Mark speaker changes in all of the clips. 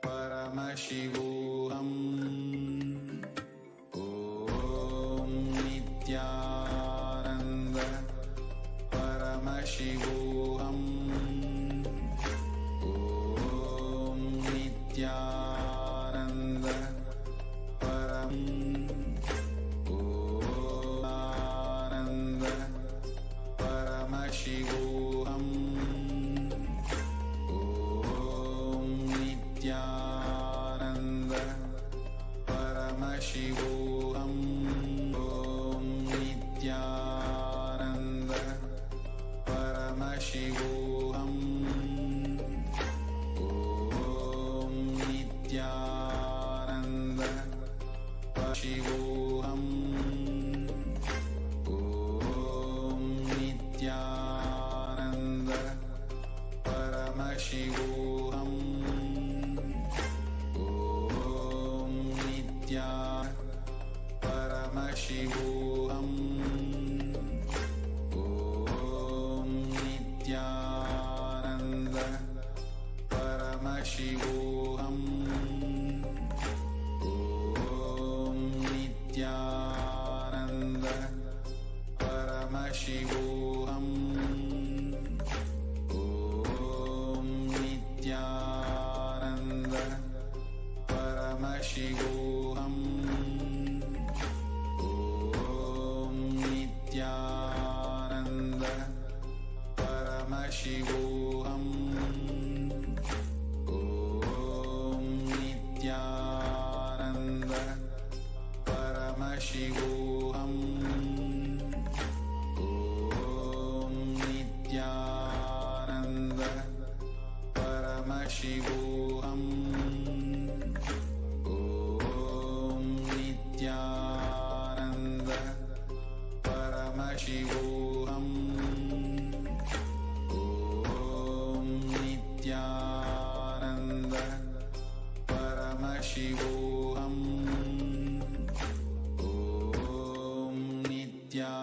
Speaker 1: Paramashivam. Om Nithyananda Paramashivam. Om Nithyananda Param. Om Ananda Paramashivam. Om Nithyananda Paramashivam. Om Nithyananda Paramashivam. Om Nithyananda Paramashivam. Om Nithyananda Paramashivam. Om Nitya Paramashivam. Om Nithyananda Paramashivam. Om Nithyananda Paramashivam. Om Nithyananda Paramashivam. Om Nithyananda Paramashivam. Om Nithyananda Paramashivam. Om Nithyananda Paramashivam. Om Nithyananda Paramashivam. Om Nithyananda Paramashivam. Om Nitya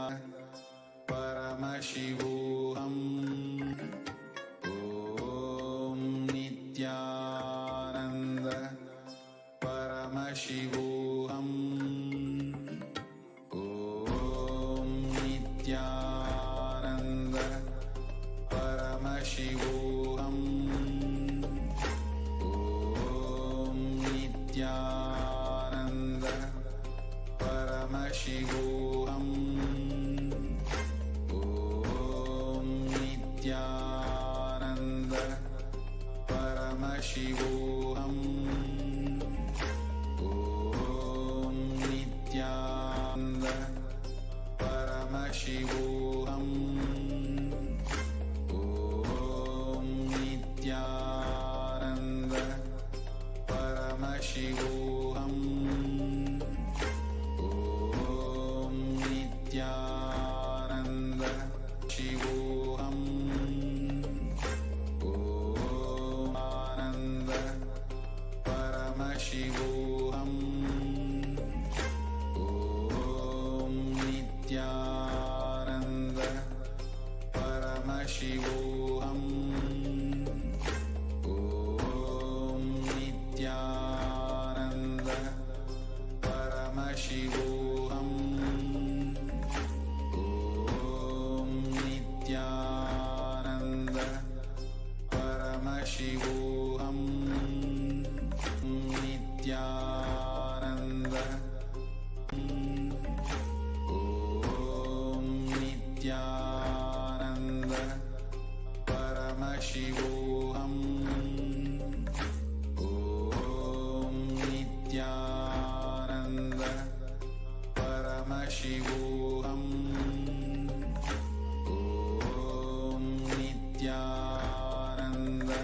Speaker 1: Paramashivam. Om Nithyananda Paramashivam. Om Nithyananda Paramashivam. Om Nithyananda Paramashivam. Om Nithyananda Paramashivam. Om Nithyananda Paramashivam. Om Nithyananda Paramashivam. Om Nithyananda Shivoham. Om Ananda Paramashivoham. Om Nithyananda Paramashivoham. Om Nithyananda Paramashivoham. Om Nithyananda Paramashivoham. Nithyananda. Om Nithyananda Paramashivoham. Om Nithyananda Paramashivoham. Om Nithyananda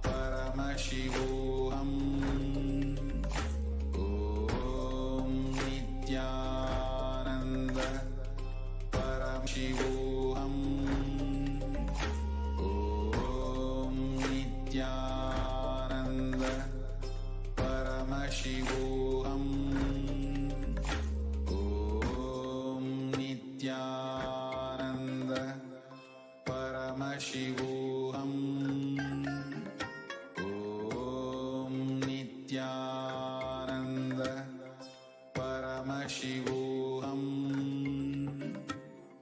Speaker 1: Paramashivoham. Om Nithyananda Paramashivoham. Om Nithyananda Paramashivoham. Om Nithyananda Paramashivoham. Nithyananda Paramashivam.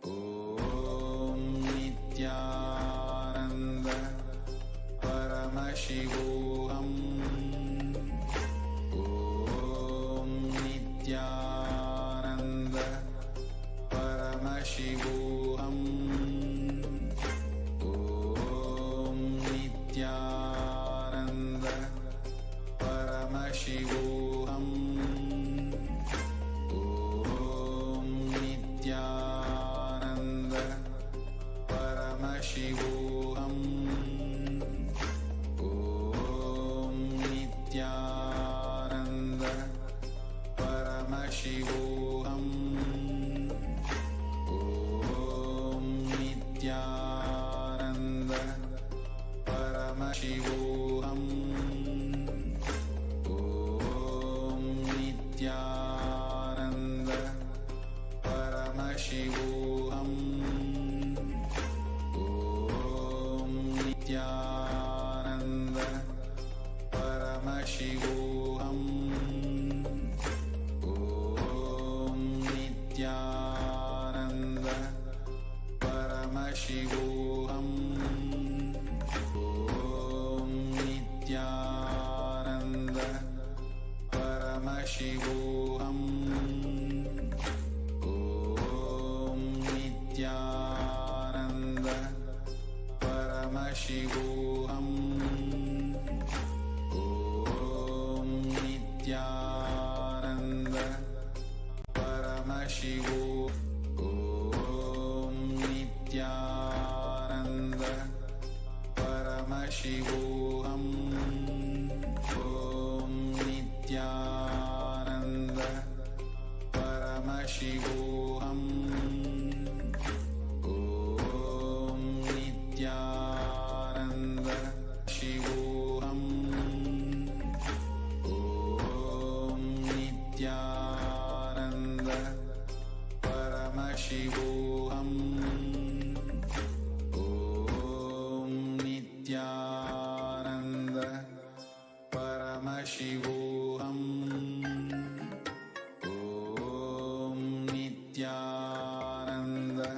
Speaker 1: Om Nithyananda Paramashivam. Om Nithyananda Paramashivam. Om Nithyananda Paramashivam. Om Nithyananda Paramashivam. Om Nithyananda Paramashivam. Om Nithyananda Paramashivam. Om Nithyananda Paramashivam. Om Nithyananda Paramashivam. Om Nithyananda Paramashivam. Om Nithyananda Paramashivam. Om Nithyananda Paramashivam. Om Nithyananda Paramashivam. Om Nithyananda Paramashivam. Om Nithyananda Paramashivam. Om Nithyananda Shivoham. Om Nithyananda Paramashivoham. Om Nithyananda Paramashivoham. Om Nithyananda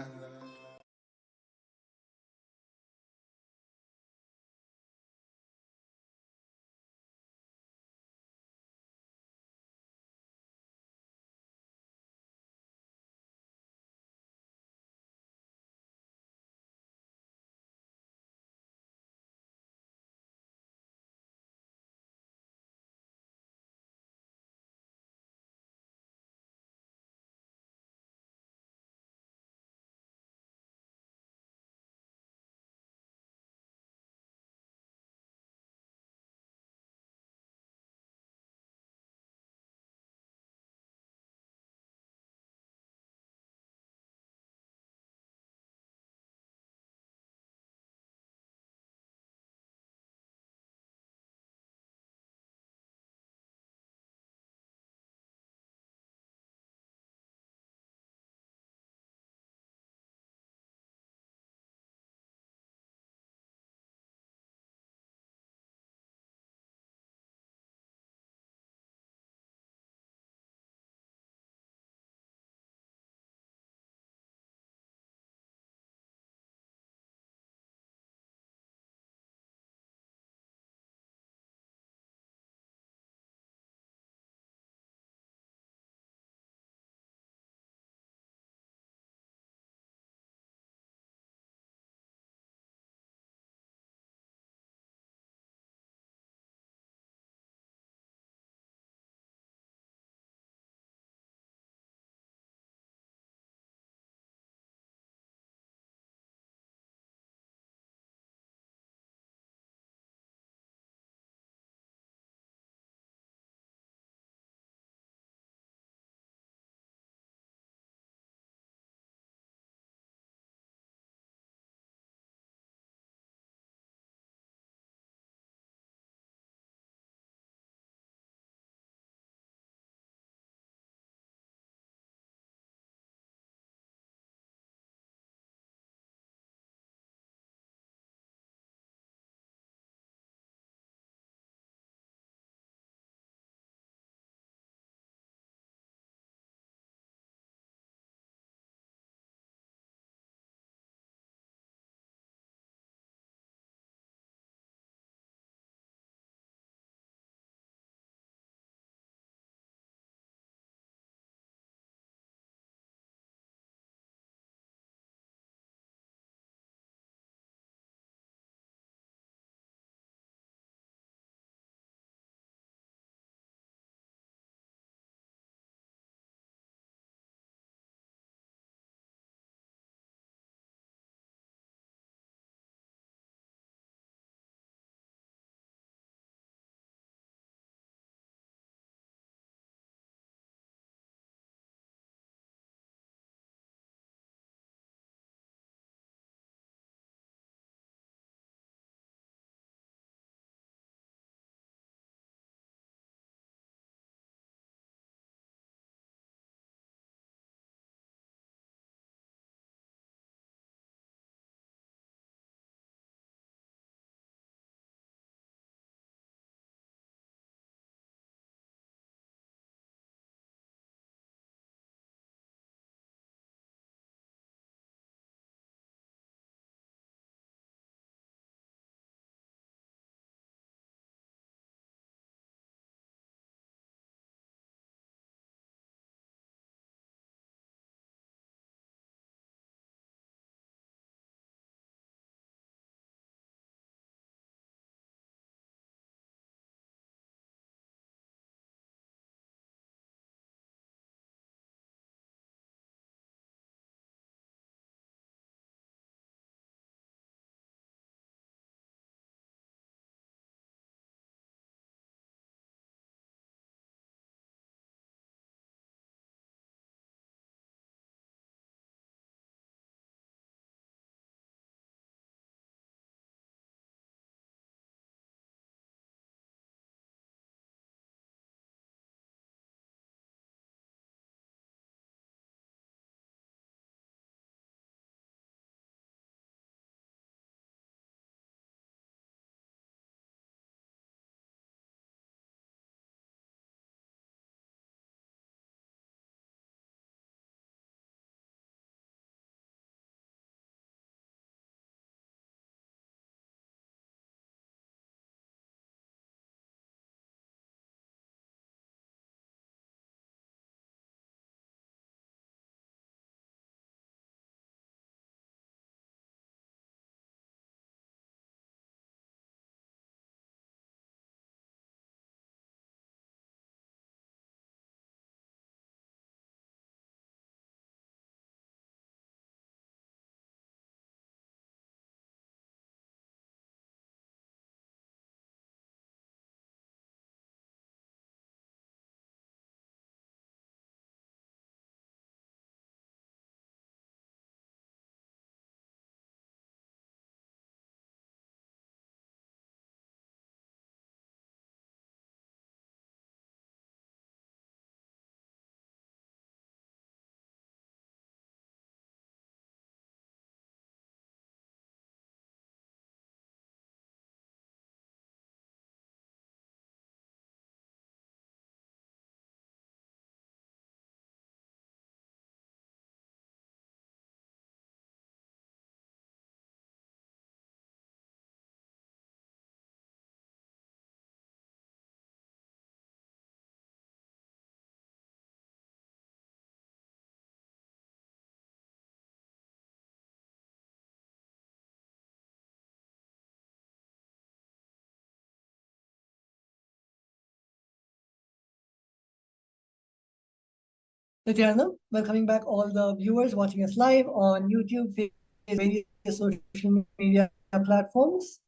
Speaker 2: Nithyananda, welcoming back all the viewers watching us live on YouTube, Facebook, various social media platforms.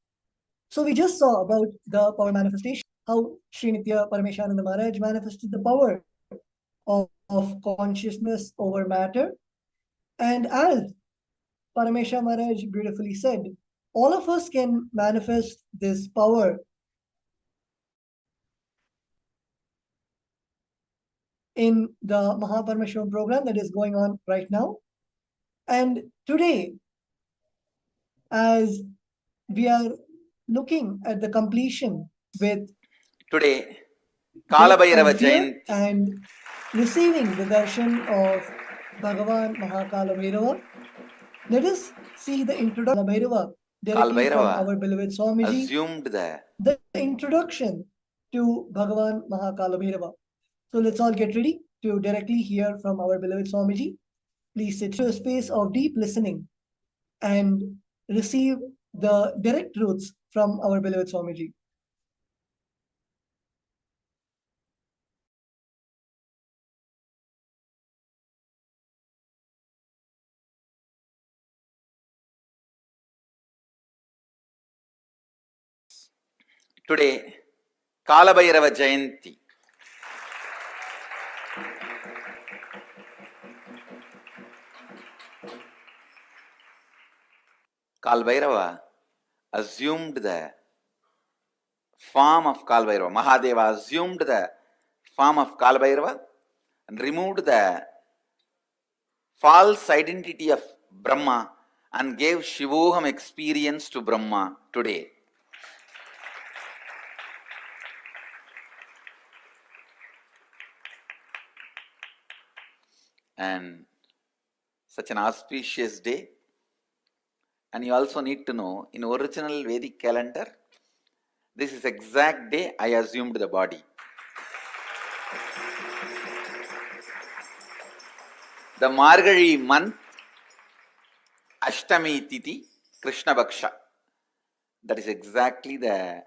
Speaker 2: So we just saw about the power manifestation, how Sri Nithya Parameshananda Maharaj manifested the power of consciousness over matter. And as Paramesha Maharaj beautifully said, all of us can manifest this power in the Mahaparamashram program that is going on right now. And today, as we are looking at the completion with
Speaker 1: Today,
Speaker 2: depth
Speaker 1: Kalabhairava
Speaker 2: and fear
Speaker 1: Jayanti.
Speaker 2: and receiving the darshan of Bhagavan Kalabhairava. Let us see the introduction of Kalabhairava directly from
Speaker 1: Kalabhairava
Speaker 2: our beloved Swamiji,
Speaker 1: assumed
Speaker 2: the introduction to Bhagavan Kalabhairava. So let's all get ready to directly hear from our beloved Swamiji. Please sit to a space of deep listening and receive the direct truths from our beloved Swamiji.
Speaker 1: Today, Kalabhairava Jayanti. Kalabhairava assumed the form of Kalabhairava. Mahadeva assumed the form of Kalabhairava and removed the false identity of Brahma and gave Shivoham experience to Brahma today. And such an auspicious day. And you also need to know, in original Vedic calendar, this is exact day I assumed the body. The Margazhi month, Ashtami Tithi, Krishna Bhaksha. That is exactly the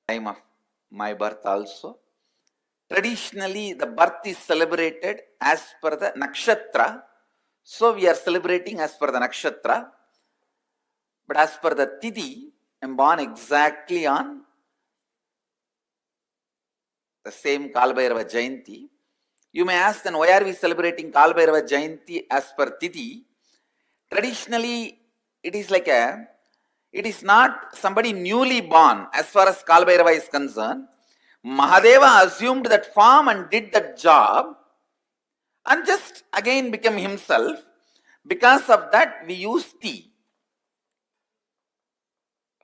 Speaker 1: time of my birth also. Traditionally, the birth is celebrated as per the nakshatra. So we are celebrating as per the nakshatra. But as per the Tithi, I am born exactly on the same Kalabhairava Jayanti. You may ask, then why are we celebrating Kalabhairava Jayanti as per Tithi? Traditionally, it is not somebody newly born as far as Kalabhairava is concerned. Mahadeva assumed that form and did that job and just again became himself. Because of that, we use Ti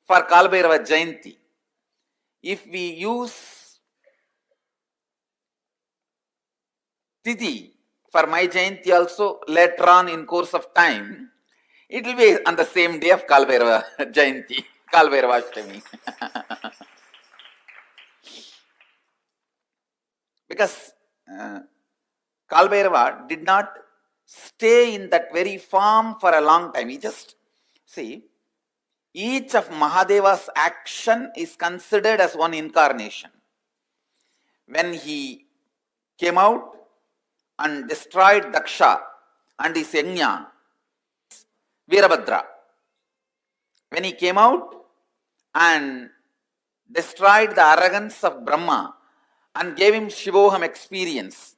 Speaker 1: for Kalabhairava Jayanti. If we use Tithi for my Jayanti also later on in course of time, it will be on the same day of Kalabhairava Jayanti, Kalabhairava Ashtami. Because Kalabhairava did not stay in that very form for a long time. He just, see, each of Mahadeva's action is considered as one incarnation. When he came out and destroyed Daksha and his Yajna, Virabhadra. When he came out and destroyed the arrogance of Brahma and gave him Shivoham experience,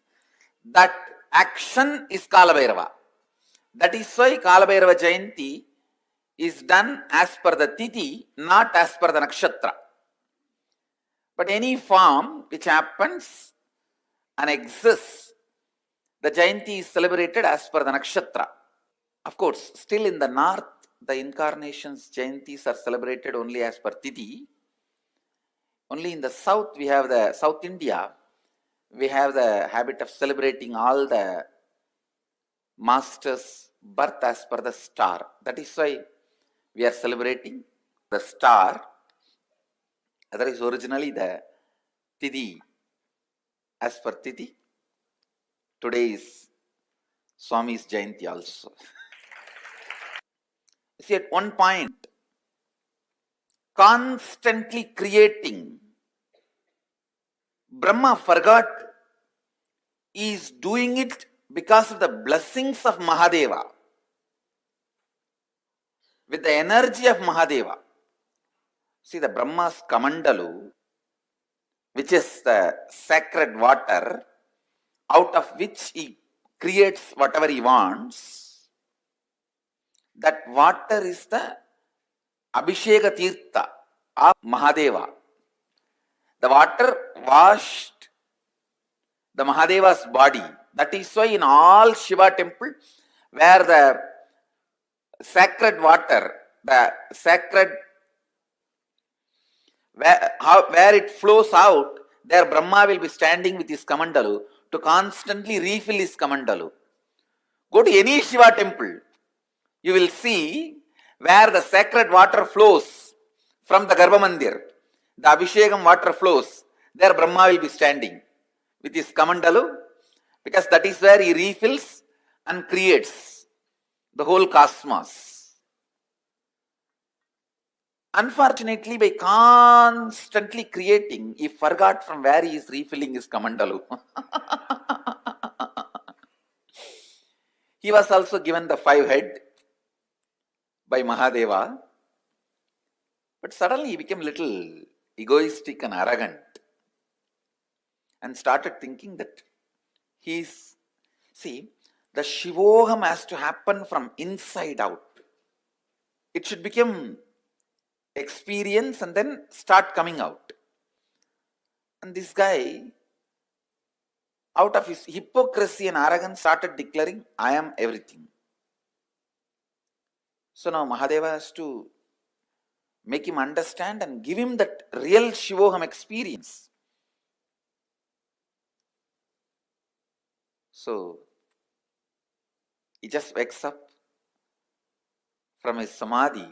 Speaker 1: that action is Kalabhairava. That is why Kalabhairava Jayanti is done as per the Tithi, not as per the Nakshatra. But any form which happens and exists, the Jayanti is celebrated as per the Nakshatra. Of course, still in the north, the incarnations Jayantis are celebrated only as per Tithi. Only in the south, we have the South India, we have the habit of celebrating all the masters' birth as per the star. That is why we are celebrating the star. That is originally the Tithi as per Tithi. Today is Swami's Jayanti also. See, at one point, constantly creating, Brahma forgot He is doing it because of the blessings of Mahadeva, with the energy of Mahadeva. See, the Brahma's Kamandalu, which is the sacred water, out of which he creates whatever he wants, that water is the Abhisheka Tirtha of Mahadeva. The water washed the Mahadeva's body. That is why in all Shiva temple, where the sacred water, the sacred, where it flows out, there Brahma will be standing with his Kamandalu to constantly refill his Kamandalu. Go to any Shiva temple, you will see where the sacred water flows from the Garbha Mandir, the Abhishekam water flows, there Brahma will be standing with his Kamandalu, because that is where he refills and creates the whole cosmos. Unfortunately, by constantly creating, he forgot from where he is refilling his Kamandalu. He was also given the 5 head by Mahadeva, but suddenly he became a little egoistic and arrogant and started thinking that he's, see, the Shivoham has to happen from inside out. It should become experience and then start coming out. And this guy, out of his hypocrisy and arrogance, started declaring, I am everything. So now Mahadeva has to make him understand and give him that real Shivoham experience. So he just wakes up from his Samadhi.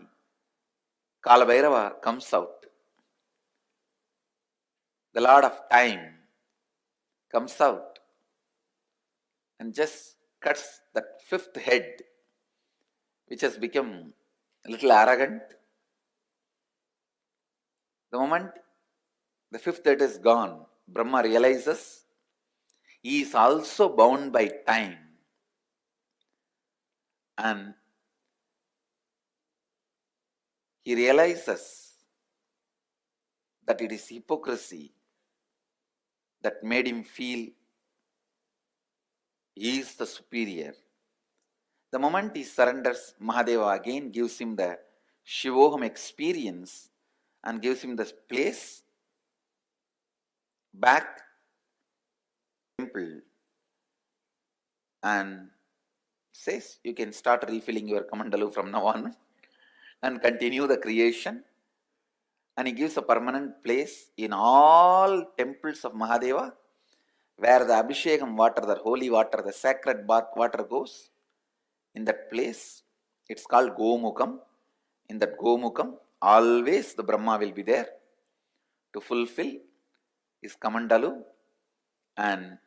Speaker 1: Kalabhairava comes out. The Lord of Time comes out and just cuts that 5th head, which has become a little arrogant. The moment the 5th head is gone, Brahma realizes he is also bound by time. And he realizes that it is hypocrisy that made him feel he is the superior. The moment he surrenders, Mahadeva again gives him the Shivoham experience and gives him the place back temple and says, you can start refilling your Kamandalu from now on and continue the creation. And he gives a permanent place in all temples of Mahadeva, where the Abhishekam water, the holy water, the sacred bath water goes. In that place, it's called Gomukam. In that Gomukam, always the Brahma will be there to fulfill his Kamandalu and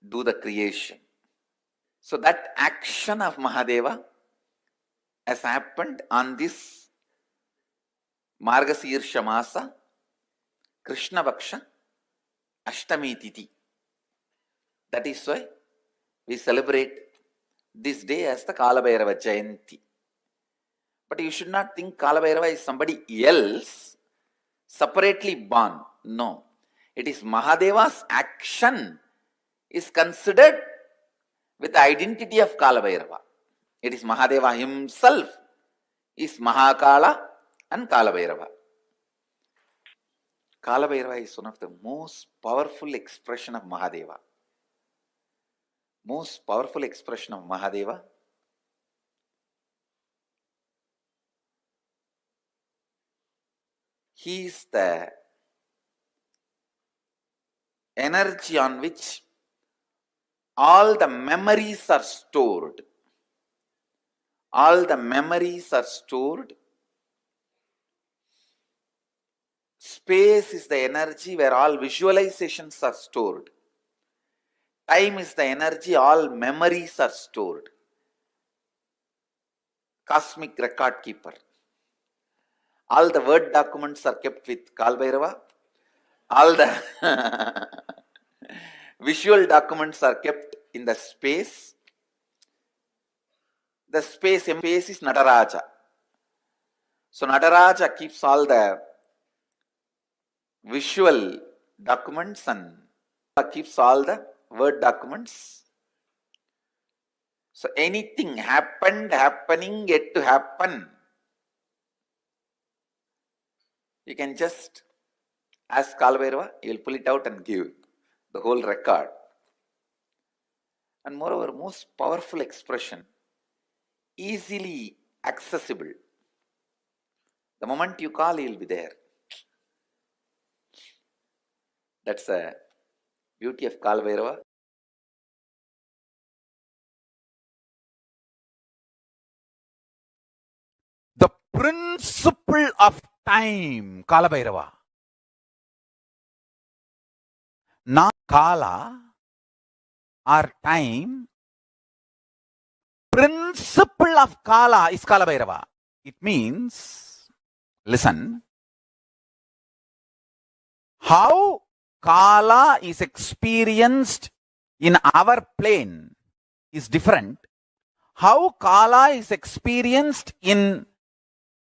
Speaker 1: do the creation. So that action of Mahadeva has happened on this Margasirsha Masa, Krishna Vaksha, Ashtami Tithi. That is why we celebrate this day as the Kalabhairava Jayanti. But you should not think Kalabhairava is somebody else separately born. No. It is Mahadeva's action is considered with the identity of Kalabhairava. It is Mahadeva himself is Mahakala and Kalabhairava. Kalabhairava is one of the most powerful expression of Mahadeva. Most powerful expression of Mahadeva. He is the energy on which all the memories are stored. All the memories are stored. Space is the energy where all visualizations are stored. Time is the energy, all memories are stored. Cosmic record keeper. All the word documents are kept with Kalabhairava. All the Visual documents are kept in the space. The space is Nataraja. So Nataraja keeps all the visual documents and keeps all the word documents. So anything happened, happening, yet to happen, you can just ask Kalabhairava, he will pull it out and give the whole record. And moreover, most powerful expression, easily accessible. The moment you call, he will be there. That's the beauty of Kalabhairava. The principle of time, Kalabhairava. Not Kala or time. Principle of Kala is Kalabhairava. It means, listen, how Kala is experienced in our plane is different. How Kala is experienced in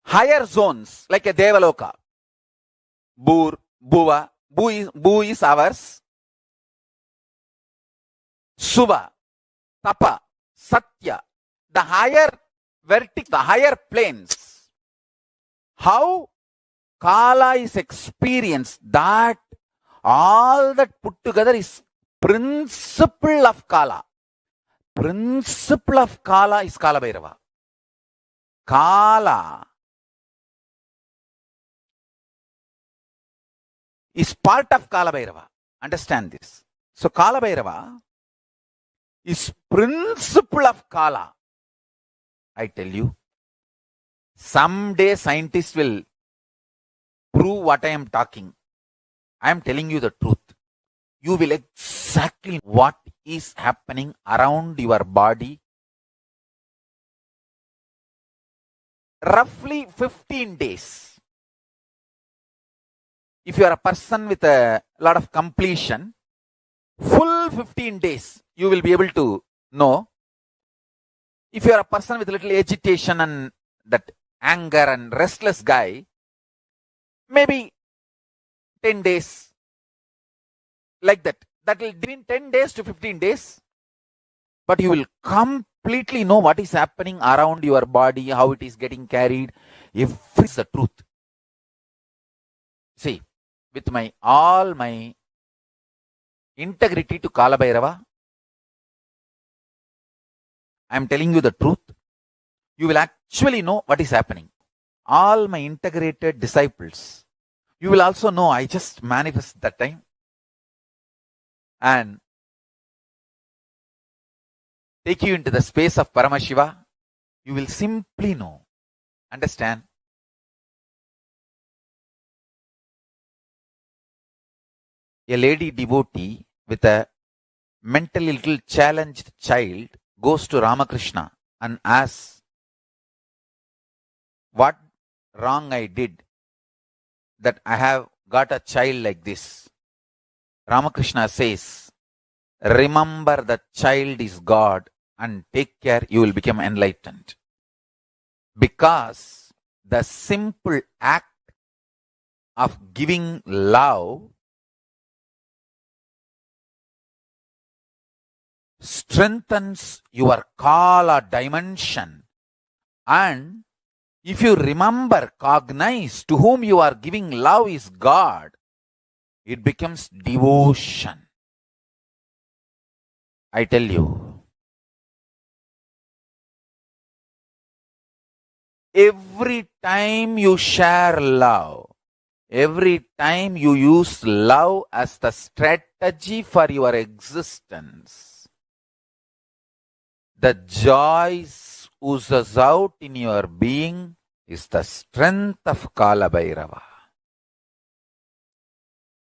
Speaker 1: higher zones, like a Devaloka. Bhava. Bhu is ours. Suva, Tapa, Satya. The higher the higher planes. How Kala is experienced, that all that put together is principle of Kala. Principle of Kala is Kalabhairava. Kala is part of Kalabhairava. Understand this. So Kalabhairava is principle of Kala. I tell you, someday scientists will prove what I am talking. I am telling you the truth. You will exactly know what is happening around your body. Roughly 15 days. If you are a person with a lot of completion, full 15 days, you will be able to know. If you are a person with a little agitation and that anger and restless guy, maybe 10 days, like that. That will between 10 days to 15 days. But you will completely know what is happening around your body, how it is getting carried. Everything is the truth. See, with all my integrity to Kalabhairava, I am telling you the truth. You will actually know what is happening. All my integrated disciples, you will also know I just manifest that time. And take you into the space of Paramashiva. You will simply know. Understand? A lady devotee with a mentally little challenged child goes to Ramakrishna and asks, what wrong I did that I have got a child like this? Ramakrishna says, remember that child is God and take care, you will become enlightened. Because the simple act of giving love strengthens your Kala dimension. And if you remember, cognize to whom you are giving love is God, it becomes devotion. I tell you, every time you share love, every time you use love as the strategy for your existence, the joy oozes out in your being is the strength of Kalabhairava.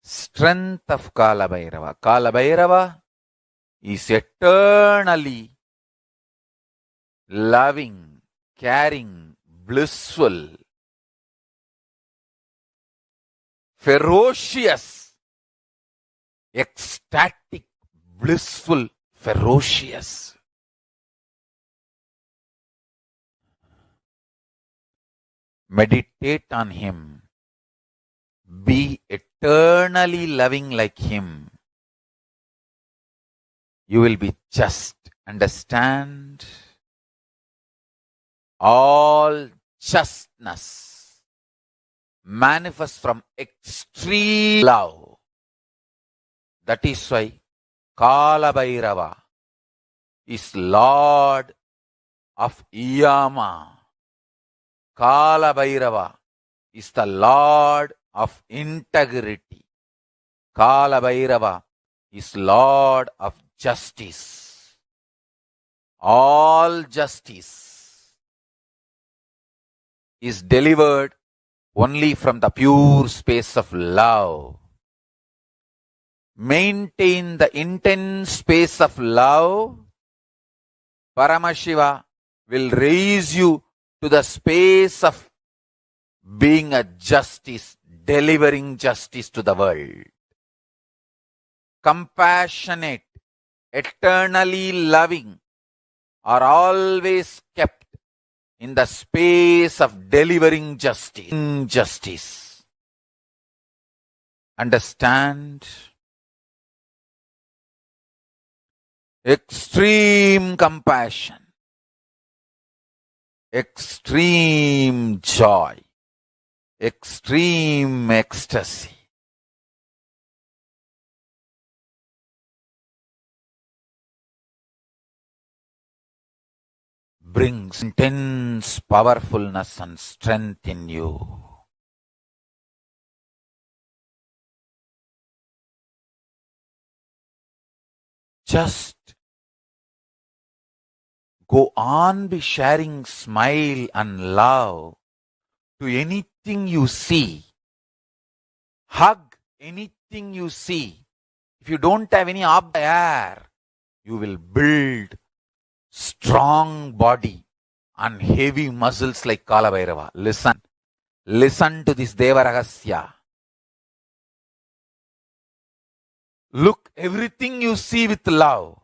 Speaker 1: Strength of Kalabhairava. Kalabhairava is eternally loving, caring, blissful, ferocious, ecstatic blissful, ferocious. Meditate on him. Be eternally loving like him. You will be just. Understand? All justness manifests from extreme love. That is why Kalabhairava is Lord of Yama. Kalabhairava is the Lord of integrity. Kalabhairava is Lord of justice. All justice is delivered only from the pure space of love. Maintain the intense space of love. Paramashiva will raise you to the space of being a justice, delivering justice to the world. Compassionate, eternally loving, are always kept in the space of delivering justice. Understand? Extreme compassion, extreme joy, extreme ecstasy. Brings intense powerfulness and strength in you. Just go on be sharing smile and love to anything you see. Hug anything you see. If you don't have any air, you will build strong body and heavy muscles like Kalabhairava. Listen to this Deva Rahasya. Look everything you see with love.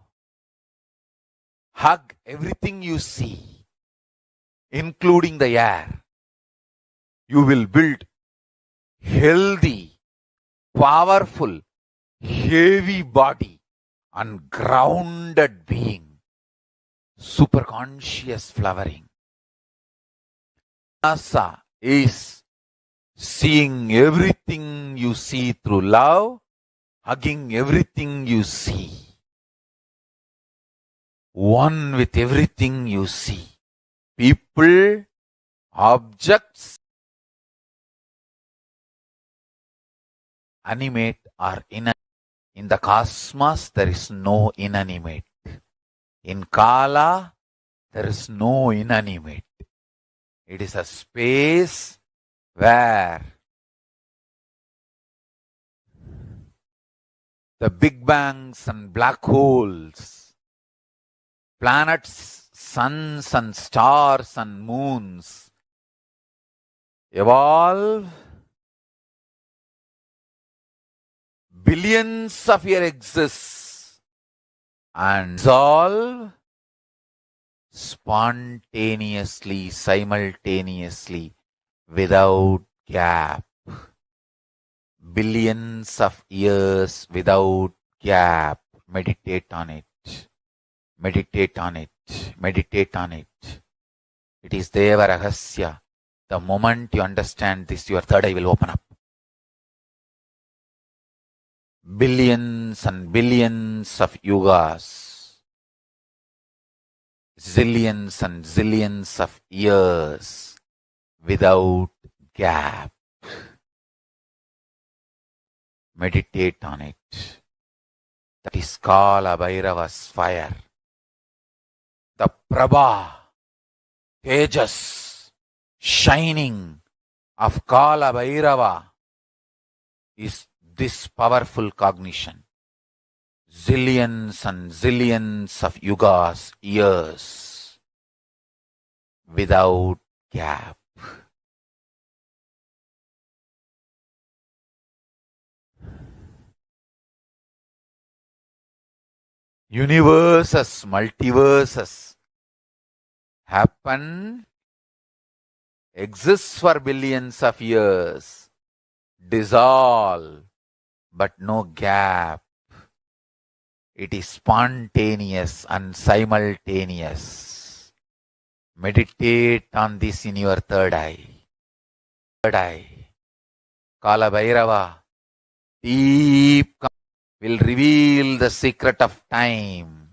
Speaker 1: Hug everything you see, including the air. You will build healthy, powerful, heavy body and grounded being. Superconscious flowering. Asa is seeing everything you see through love, hugging everything you see. One with everything you see. People, objects, animate or inanimate. In the cosmos, there is no inanimate. In Kala, there is no inanimate. It is a space where the big bangs and black holes, planets, suns and stars and moons evolve billions of years exists and dissolve spontaneously, simultaneously, without gap. Billions of years without gap. Meditate on it. Meditate on it. Meditate on it. It is Deva Rahasya. The moment you understand this, your third eye will open up. Billions and billions of yugas, zillions and zillions of years without gap. Meditate on it. That is Kalabhairava's fire. The Prabha, Tejas, shining of Kalabhairava is this powerful cognition. Zillions and zillions of yugas, years, without gap. universes, multiverses happen, exists for billions of years, dissolve, but no gap. It is spontaneous and simultaneous. Meditate on this in your third eye. Third eye. Kalabhairava, deep will reveal the secret of time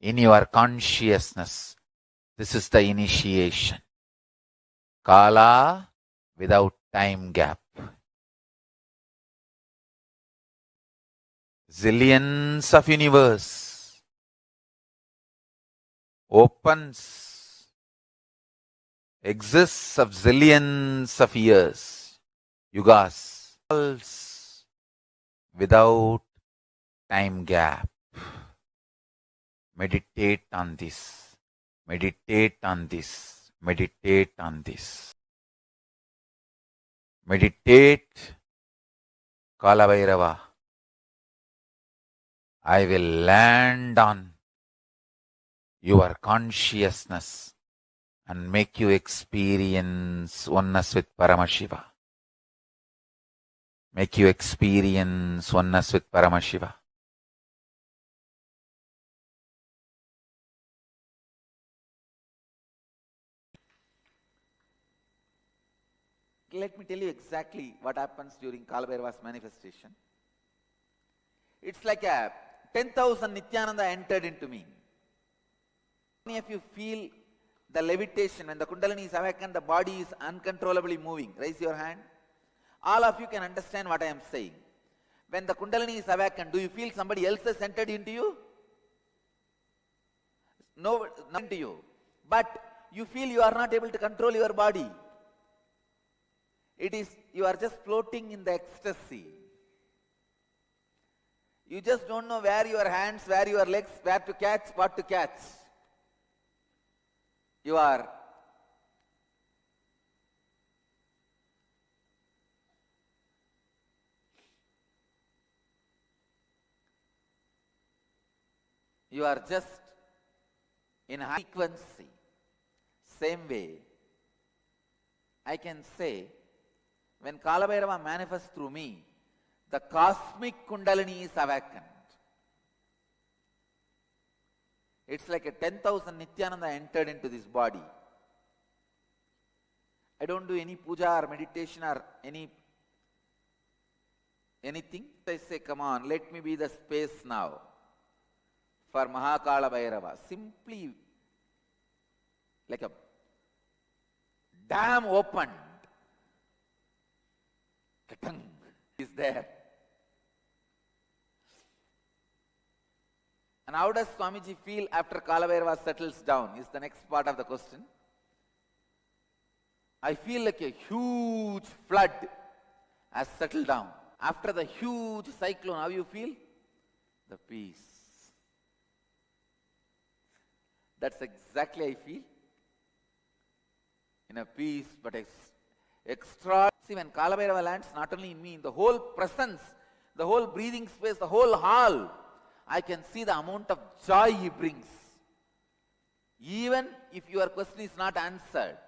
Speaker 1: in your consciousness. This is the initiation. Kala without time gap. Zillions of universe opens, exists of zillions of years, yugas, without time gap. Meditate on this. Meditate on this. Meditate on this. Meditate, Kalabhairava. I will land on your consciousness and make you experience oneness with Paramashiva. Make you experience oneness with Paramashiva. Let me tell you exactly what happens during Kalabhairava's manifestation. It's like a 10,000 Nithyananda entered into me. How many of you feel the levitation when the Kundalini is awakened, the body is uncontrollably moving? Raise your hand. All of you can understand what I am saying. When the Kundalini is awakened, do you feel somebody else has entered into you? No, not into you. But you feel you are not able to control your body. It is, you are just floating in the ecstasy. You just don't know where your hands, where your legs, where to catch, what to catch. You are just in high frequency. Same way, I can say, when Kalabhairava manifests through me, the cosmic Kundalini is awakened. It's like a 10,000 Nithyananda entered into this body. I don't do any puja or meditation or anything. I say, come on, let me be the space now for Kalabhairava. Simply like a dam opened. The tongue is there. And how does Swamiji feel after Kalabhairava settles down is the next part of the question. I feel like a huge flood has settled down. After the huge cyclone, how you feel? The peace. That's exactly I feel. In a peace, but extra. See, when Kalabhairava lands, not only in me, in the whole presence, the whole breathing space, the whole hall, I can see the amount of joy he brings. Even if your question is not answered,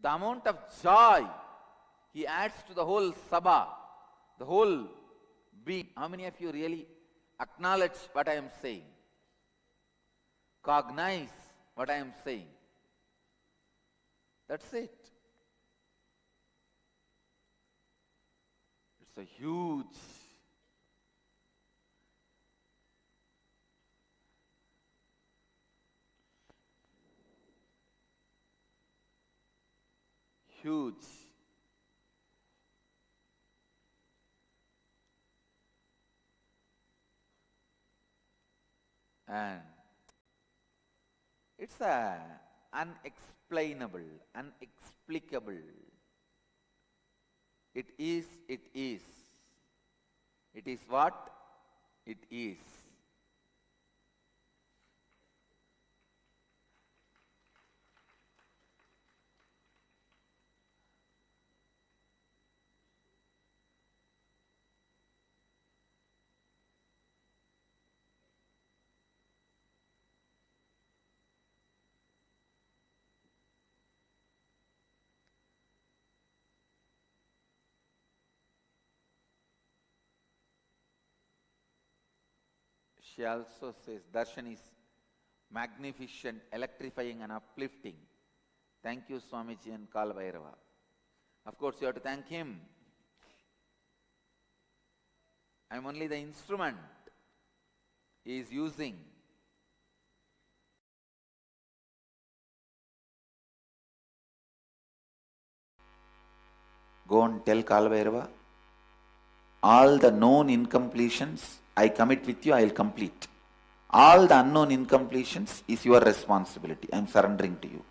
Speaker 1: the amount of joy he adds to the whole sabha, the whole being. How many of you really acknowledge what I am saying? Cognize what I am saying? That's it. It's a huge and it's unexplainable, unexplicable. It is. It is what? It is. She also says Darshan is magnificent, electrifying and uplifting. Thank you, Swamiji and Kalabhairava. Of course, you have to thank him. I am only the instrument he is using. Go and tell Kalabhairava, all the known incompletions I commit with you, I will complete. All the unknown incompletions is your responsibility. I am surrendering to you.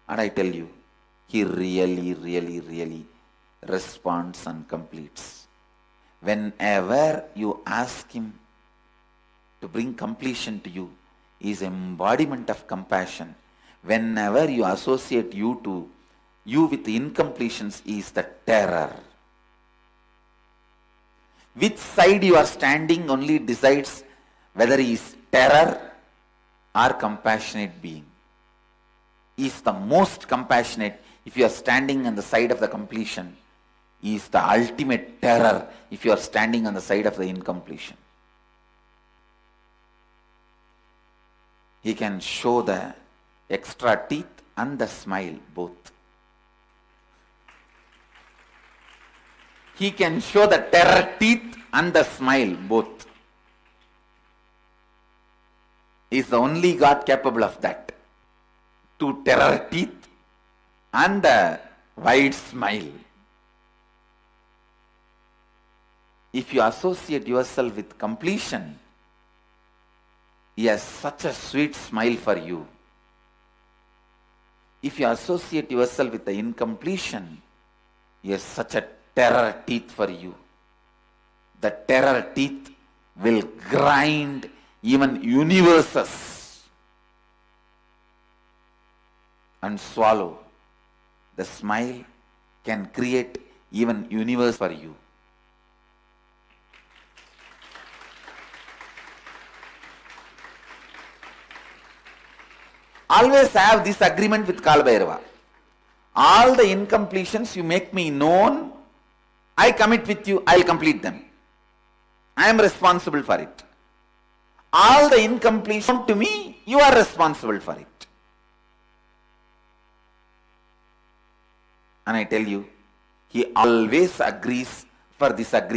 Speaker 1: And I tell you, he really responds and completes. Whenever you ask him to bring completion to you, he is embodiment of compassion. Whenever you associate you with the incompletions, he is the terror. Which side you are standing only decides whether he is terror or compassionate being. He is the most compassionate if you are standing on the side of the completion. He is the ultimate terror if you are standing on the side of the incompletion. He can show the extra teeth and the smile both. He can show the terror teeth and the smile both. He is the only God capable of that. To terror teeth and the wide smile. If you associate yourself with completion, he has such a sweet smile for you. If you associate yourself with the incompletion, he has such a terror teeth for you. The terror teeth will grind even universes and swallow. The smile can create even universe for you. Always have this agreement with Kalabhairava. All the incompletions you make me known, I commit with you, I will complete them. I am responsible for it. All the incompletion to me, you are responsible for it. And I tell you, he always agrees for this agreement.